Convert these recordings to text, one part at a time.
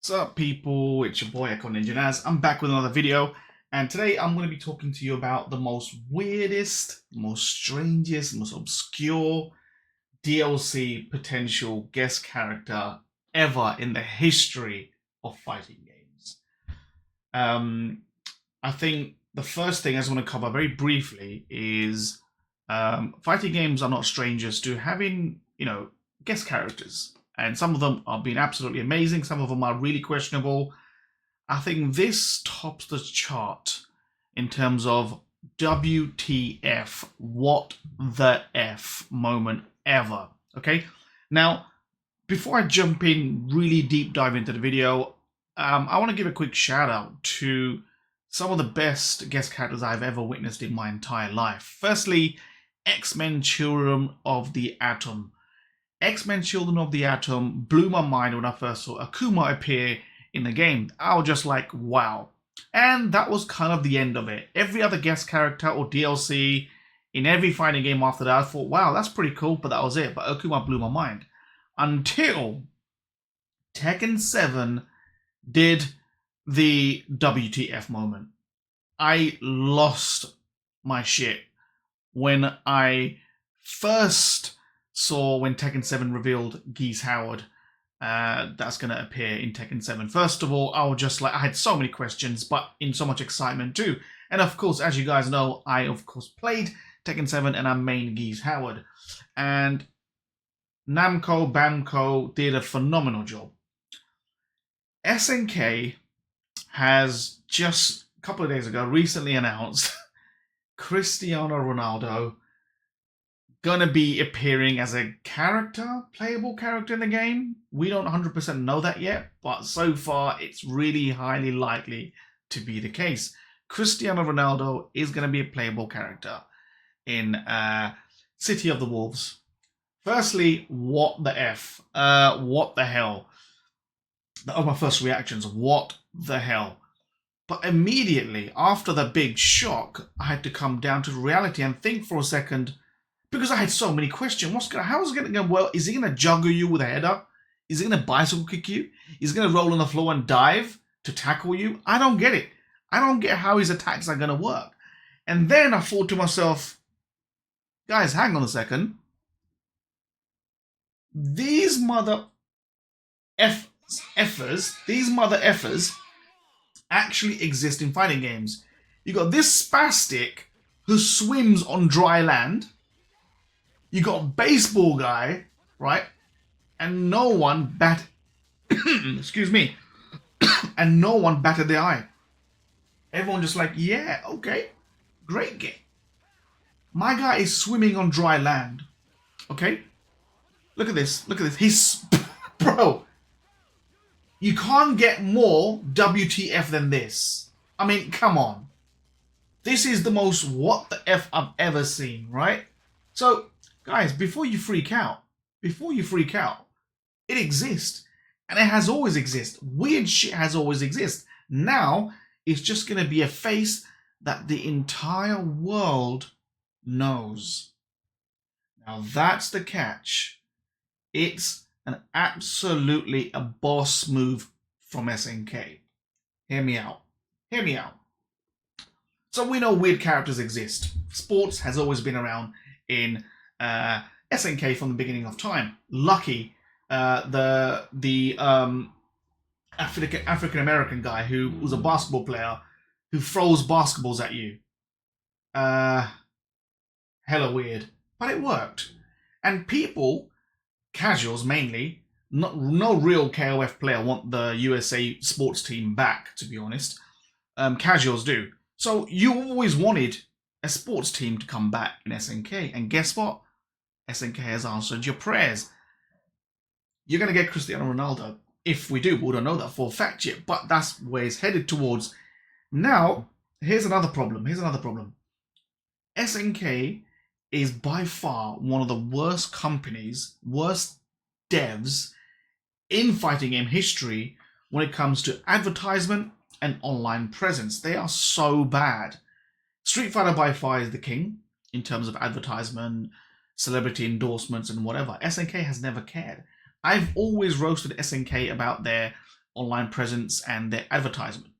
What's up, people? It's your boy Echo Ninja Naz. I'm back with another video, and today I'm going to be talking to you about the most weirdest, most strangest, most obscure DLC potential guest character ever in the history of fighting games. Um, I think the first thing I just want to cover very briefly is fighting games are not strangers to having, guest characters. And some of them are being absolutely amazing. Some of them are really questionable. I think this tops the chart in terms of WTF, what the F moment ever. Okay. Now, before I jump in, really deep dive into the video, I want to give a quick shout out to some of the best guest characters I've ever witnessed in my entire life. Firstly, X-Men Children of the Atom. X-Men Children of the Atom blew my mind when I first saw Akuma appear in the game. I was just like, wow. And that was kind of the end of it. Every other guest character or DLC in every fighting game after that, I thought, wow, that's pretty cool, but that was it. But Akuma blew my mind. Until Tekken 7 did the WTF moment. I lost my shit when I first saw when Tekken 7 revealed Geese Howard that's going to appear in Tekken 7. First of all, I was just like, I had so many questions, but in so much excitement too. And of course, as you guys know, I of course played Tekken 7 and I main Geese Howard. And Namco Bamco did a phenomenal job. SNK has just a couple of days ago recently announced Cristiano Ronaldo gonna be appearing as a character, playable character in the game. We don't 100% know that yet, but so far it's really highly likely to be the case. Cristiano Ronaldo is gonna be a playable character in City of the Wolves. Firstly, what the F? What the hell? That was my first reactions. What the hell? But immediately after the big shock, I had to come down to reality and think for a second, because I had so many questions. How is it going to go? Well, is he going to juggle you with a header? Is he going to bicycle kick you? Is he going to roll on the floor and dive to tackle you? I don't get it. I don't get how his attacks are going to work. And then I thought to myself, guys, hang on a second. These mother effers actually exist in fighting games. You got this spastic who swims on dry land. You got a baseball guy, right? And no one excuse me. And no one batted their eye. Everyone just like, yeah, okay, great game. My guy is swimming on dry land. Okay? Look at this. Look at this. He's bro. You can't get more WTF than this. I mean, come on. This is the most what the F I've ever seen, right? So, guys, before you freak out, it exists. And it has always existed. Weird shit has always existed. Now, it's just going to be a face that the entire world knows. Now, that's the catch. It's an absolutely a boss move from SNK. Hear me out. Hear me out. So we know weird characters exist. Sports has always been around in SNK from the beginning of time. Lucky, the African American guy who was a basketball player who throws basketballs at you. Hella weird, but it worked. And people, casuals mainly, no real KOF player want the USA sports team back, to be honest. Casuals do. So you always wanted a sports team to come back in SNK. And guess what? SNK has answered your prayers. You're going to get Cristiano Ronaldo. If we do, we don't know that for a fact yet. But that's where it's headed towards. Now, here's another problem. SNK is by far one of the worst companies, worst devs in fighting game history when it comes to advertisement and online presence. They are so bad. Street Fighter by far is the king in terms of advertisement, celebrity endorsements and whatever. SNK has never cared. I've always roasted SNK about their online presence and their advertisement.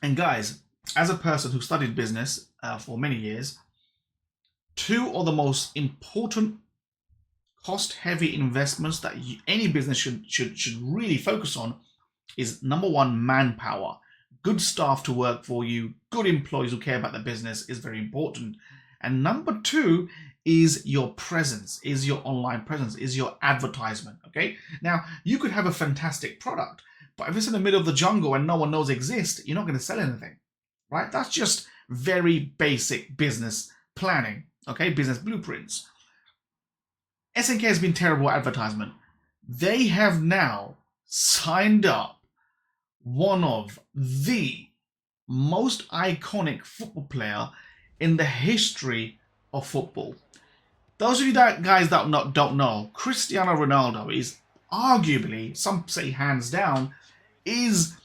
And guys, as a person who studied business for many years, two of the most important cost-heavy investments that any business should really focus on is number one, manpower. Good staff to work for you, good employees who care about the business is very important. And number two is your presence, is your online presence, is your advertisement. Okay. Now, you could have a fantastic product, but if it's in the middle of the jungle and no one knows it exists, you're not going to sell anything, right? That's just very basic business planning. Okay. Business blueprints. SNK has been terrible at advertisement. They have now signed up one of the most iconic football player in the history of football. Those of you guys that don't know, Cristiano Ronaldo is arguably, some say hands down, is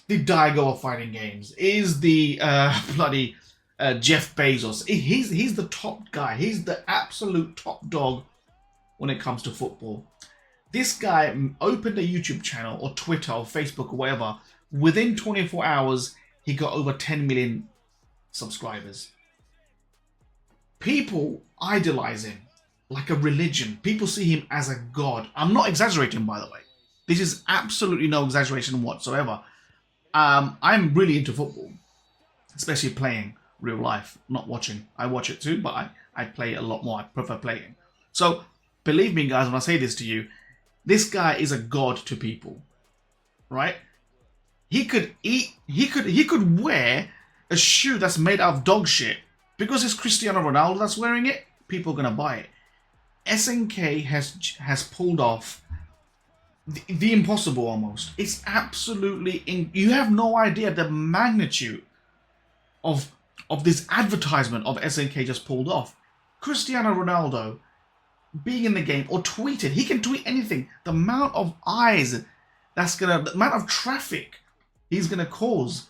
the Daigo of fighting games, is the bloody Jeff Bezos. He's the top guy. He's the absolute top dog when it comes to football. This guy opened a YouTube channel or Twitter or Facebook or whatever. Within 24 hours, he got over 10 million subscribers. People idolize him like a religion. People see him as a god. I'm not exaggerating, by the way. This is absolutely no exaggeration whatsoever. I'm really into football, especially playing real life, not watching. I watch it too, but I play a lot more. I prefer playing. So believe me, guys, when I say this to you, this guy is a god to people, right? He could eat, he could wear a shoe that's made out of dog shit. Because it's Cristiano Ronaldo that's wearing it, people are going to buy it. SNK has pulled off the impossible almost. It's absolutely, you have no idea the magnitude of this advertisement of SNK just pulled off. Cristiano Ronaldo being in the game or tweeted, he can tweet anything. The amount of eyes the amount of traffic he's gonna cause,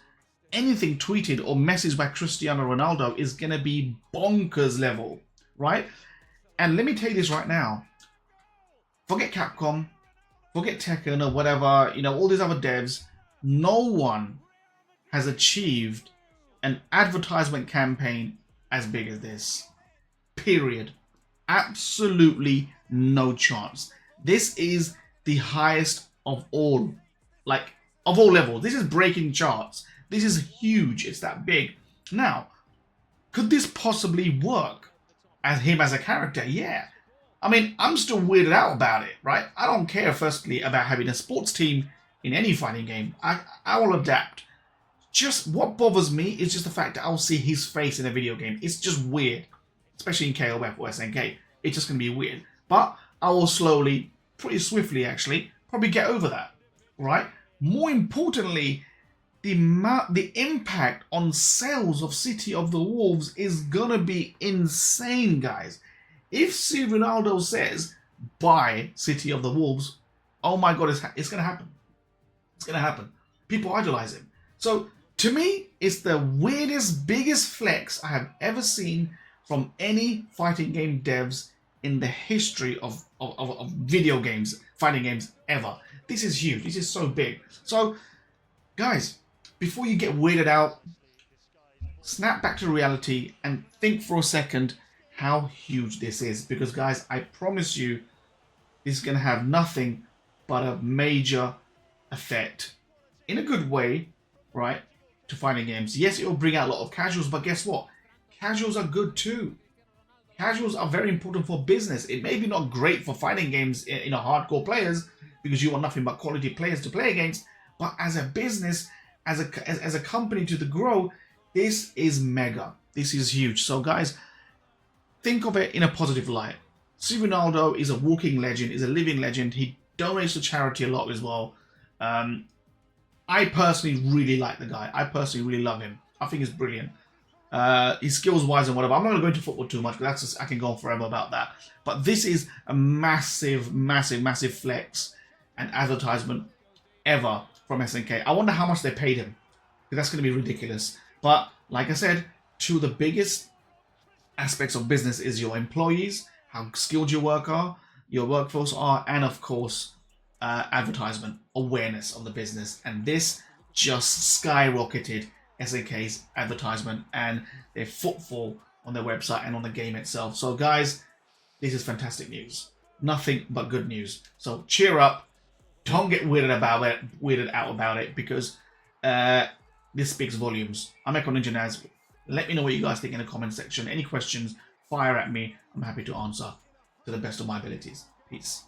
anything tweeted or messaged by Cristiano Ronaldo is gonna be bonkers level, right? And let me tell you this right now. Forget Capcom, forget Tekken or whatever, you know, all these other devs. No one has achieved an advertisement campaign as big as this. Period. Absolutely no chance. This is the highest of all, like, of all levels. This is breaking charts. This is huge. It's that big. Now, could this possibly work as him as a character? Yeah. I mean, I'm still weirded out about it, right? I don't care, firstly, about having a sports team in any fighting game. I will adapt. Just what bothers me is just the fact that I'll see his face in a video game. It's just weird, especially in KOF or SNK. It's just going to be weird. But I will slowly, pretty swiftly actually, probably get over that, right? More importantly, the impact on sales of City of the Wolves is going to be insane, guys. If C. Ronaldo says, buy City of the Wolves, oh my God, it's going to happen. It's going to happen. People idolize him. So, to me, it's the weirdest, biggest flex I have ever seen from any fighting game devs in the history of video games, fighting games ever. This is huge. This is so big. So, guys, before you get weirded out, snap back to reality and think for a second how huge this is. Because, guys, I promise you, this is going to have nothing but a major effect, in a good way, right, to fighting games. Yes, it will bring out a lot of casuals, but guess what? Casuals are good too. Casuals are very important for business. It may be not great for fighting games, you know, hardcore players, because you want nothing but quality players to play against. But as a business, as a company to grow, this is mega. This is huge. So guys, think of it in a positive light. C. Ronaldo is a walking legend, is a living legend. He donates to charity a lot as well. I personally really like the guy. I personally really love him. I think he's brilliant. His skills wise and whatever. I'm not going to go into football too much, but that's just, I can go on forever about that. But this is a massive, massive, massive flex and advertisement ever from SNK. I wonder how much they paid him, because that's going to be ridiculous. But like I said, two of the biggest aspects of business is your employees, how skilled your workforce are, and of course advertisement awareness of the business, and this just skyrocketed SNK's advertisement and their footfall on their website and on the game itself. So guys, this is fantastic news. Nothing but good news. So cheer up. Don't get weirded out about it, because this speaks volumes. I'm Echo Ninja Naz. Let me know what you guys think in the comment section. Any questions, fire at me. I'm happy to answer to the best of my abilities. Peace.